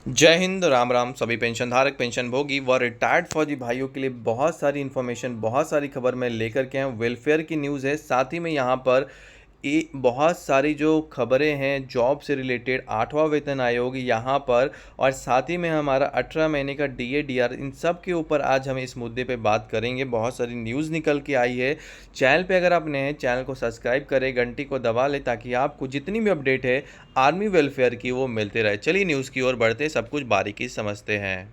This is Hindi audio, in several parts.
जय हिंद, राम राम सभी पेंशनधारक, पेंशनभोगी व रिटायर्ड फौजी भाइयों के लिए बहुत सारी इन्फॉर्मेशन, बहुत सारी खबर मैं लेकर के आया हूँ। वेलफेयर की न्यूज़ है, साथ ही में यहाँ पर बहुत सारी जो खबरें हैं जॉब से रिलेटेड, 8वां वेतन आयोग यहाँ पर, और साथ ही में हमारा 18 महीने का डीए डीआर, इन सब के ऊपर आज हम इस मुद्दे पे बात करेंगे। बहुत सारी न्यूज़ निकल के आई है। चैनल पे अगर आप नए हैं, चैनल को सब्सक्राइब करें, घंटी को दबा लें ताकि आपको जितनी भी अपडेट है आर्मी वेलफेयर की वो मिलते रहे। चलिए न्यूज़ की ओर बढ़ते, सब कुछ बारीकी से समझते हैं।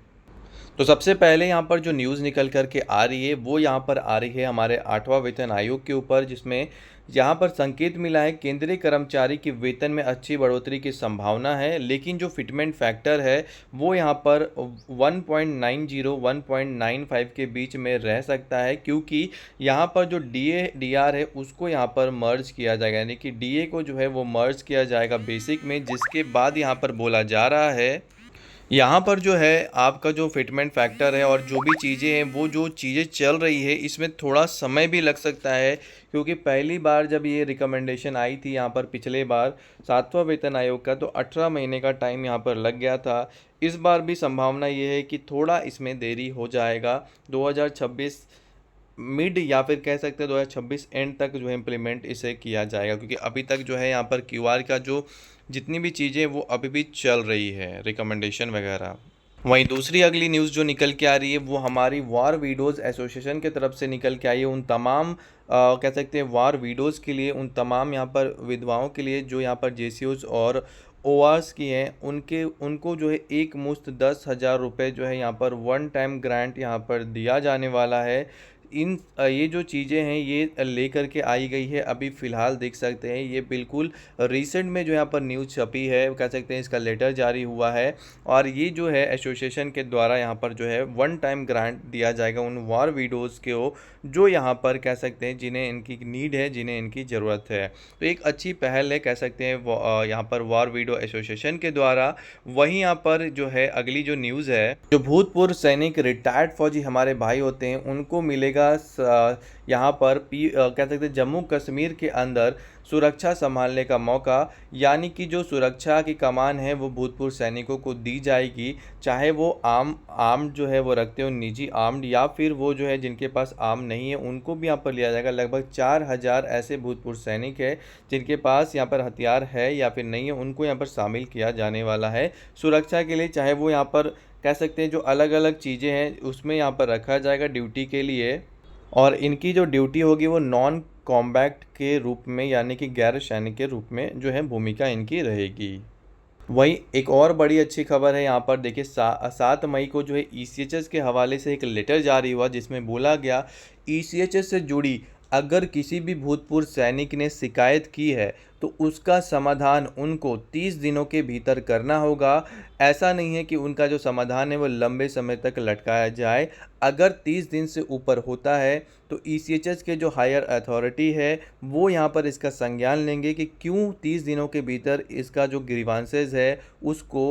तो सबसे पहले यहाँ पर जो न्यूज़ निकल कर के आ रही है वो यहाँ पर आ रही है हमारे 8वां वेतन आयोग के ऊपर, जिसमें यहाँ पर संकेत मिला है केंद्रीय कर्मचारी के वेतन में अच्छी बढ़ोतरी की संभावना है, लेकिन जो फिटमेंट फैक्टर है वो यहाँ पर 1.90 1.95 के बीच में रह सकता है, क्योंकि यहाँ पर जो डीए डीआर है उसको यहाँ पर मर्ज किया जाएगा, यानी कि डीए को जो है वो मर्ज किया जाएगा बेसिक में, जिसके बाद यहाँ पर बोला जा रहा है यहाँ पर जो है आपका जो फिटमेंट फैक्टर है और जो भी चीज़ें हैं, वो जो चीज़ें चल रही है इसमें थोड़ा समय भी लग सकता है, क्योंकि पहली बार जब ये रिकमेंडेशन आई थी यहाँ पर पिछले बार 7वां वेतन आयोग का, तो 18 महीने का टाइम यहाँ पर लग गया था। इस बार भी संभावना ये है कि थोड़ा इसमें देरी हो जाएगा। 2026 मिड या फिर कह सकते हैं 2026 एंड तक जो है इम्प्लीमेंट इसे किया जाएगा, क्योंकि अभी तक जो है यहाँ पर क्यूआर का जो जितनी भी चीज़ें वो अभी भी चल रही है, रिकमेंडेशन वगैरह। वहीं दूसरी अगली न्यूज़ जो निकल के आ रही है वो हमारी वार वीडोज़ एसोसिएशन की तरफ से निकल के आई है। उन तमाम कह सकते हैं वार वीडोज़ के लिए, उन तमाम यहाँ पर विधवाओं के लिए जो यहाँ पर जेसीओज और ओआरस की हैं, उनको जो है एक मुश्त 10,000 रुपये जो है यहाँ पर वन टाइम ग्रांट यहाँ पर दिया जाने वाला है। ये जो चीज़ें हैं ये लेकर के आई गई है, अभी फ़िलहाल देख सकते हैं ये बिल्कुल रिसेंट में जो यहाँ पर न्यूज़ छपी है, कह सकते हैं इसका लेटर जारी हुआ है, और ये जो है एसोसिएशन के द्वारा यहाँ पर जो है वन टाइम ग्रांट दिया जाएगा उन वार विडोज़ को, जो यहाँ पर कह सकते हैं जिन्हें इनकी नीड है, जिन्हें इनकी ज़रूरत है। तो एक अच्छी पहल है, कह सकते हैं यहाँ पर वार विडो एसोसिएशन के द्वारा। वहीं यहाँ पर जो है अगली जो न्यूज़ है, जो भूतपूर्व सैनिक रिटायर्ड फौजी हमारे भाई होते हैं उनको मिलेगा यहाँ पर कह सकते हैं जम्मू कश्मीर के अंदर सुरक्षा संभालने का मौका, यानी कि जो सुरक्षा की कमान है वो भूतपूर्व सैनिकों को दी जाएगी, चाहे वो आर्म जो है वो रखते हो निजी आर्म्ड, या फिर वो जो है जिनके पास आर्म नहीं है उनको भी यहाँ पर लिया जाएगा। लगभग 4,000 ऐसे भूतपूर्व सैनिक है जिनके पास यहाँ पर हथियार है या फिर नहीं है, उनको यहाँ पर शामिल किया जाने वाला है सुरक्षा के लिए। चाहे वो यहाँ पर कह सकते हैं जो अलग अलग चीज़ें हैं उसमें यहाँ पर रखा जाएगा ड्यूटी के लिए, और इनकी जो ड्यूटी होगी वो नॉन कॉम्बैट के रूप में, यानी कि गैर सैनिक के रूप में जो है भूमिका इनकी रहेगी। वहीं एक और बड़ी अच्छी खबर है यहाँ पर देखिए, 7 मई को जो है ईसीएचएस के हवाले से एक लेटर जारी हुआ, जिसमें बोला गया ईसीएचएस से जुड़ी अगर किसी भी भूतपूर्व सैनिक ने शिकायत की है तो उसका समाधान उनको 30 दिनों के भीतर करना होगा। ऐसा नहीं है कि उनका जो समाधान है वो लंबे समय तक लटकाया जाए। अगर 30 दिन से ऊपर होता है तो ईसीएचएस के जो हायर अथॉरिटी है वो यहाँ पर इसका संज्ञान लेंगे कि क्यों 30 दिनों के भीतर इसका जो ग्रीवांसेस है उसको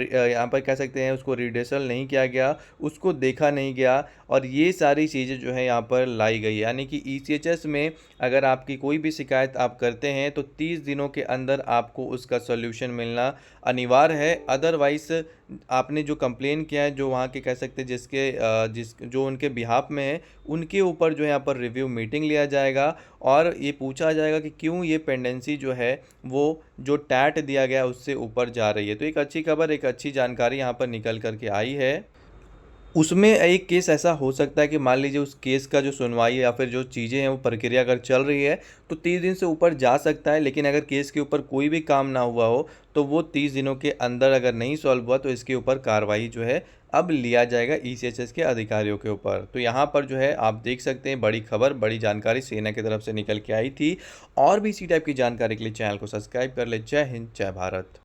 यहाँ पर कह सकते हैं उसको रिड्रेसल नहीं किया गया, उसको देखा नहीं गया, और ये सारी चीज़ें जो है यहाँ पर लाई गई। यानी कि ईसीएचएस में अगर आपकी कोई भी शिकायत आप करते हैं तो 30 दिनों के अंदर आपको उसका सॉल्यूशन मिलना अनिवार्य है। अदरवाइज़ आपने जो कंप्लेन किया है, जो वहाँ के कह सकते हैं जिस जो उनके बिहाफ में है, उनके ऊपर जो है यहाँ पर रिव्यू मीटिंग लिया जाएगा और ये पूछा जाएगा कि क्यों ये पेंडेंसी जो है वो जो टैट दिया गया उससे ऊपर जा रही है। तो एक अच्छी खबर, एक अच्छी जानकारी यहाँ पर निकल कर के आई है। उसमें एक केस ऐसा हो सकता है कि मान लीजिए उस केस का जो सुनवाई या फिर जो चीज़ें हैं वो प्रक्रिया अगर चल रही है तो 30 दिन से ऊपर जा सकता है, लेकिन अगर केस के ऊपर कोई भी काम ना हुआ हो तो वो 30 दिनों के अंदर अगर नहीं सॉल्व हुआ तो इसके ऊपर कार्रवाई जो है अब लिया जाएगा ईसीएचएस के अधिकारियों के ऊपर। तो यहाँ पर जो है आप देख सकते हैं बड़ी खबर, बड़ी जानकारी सेना की तरफ से निकल के आई थी। और भी इसी टाइप की जानकारी के लिए चैनल को सब्सक्राइब कर ले। जय हिंद, जय भारत।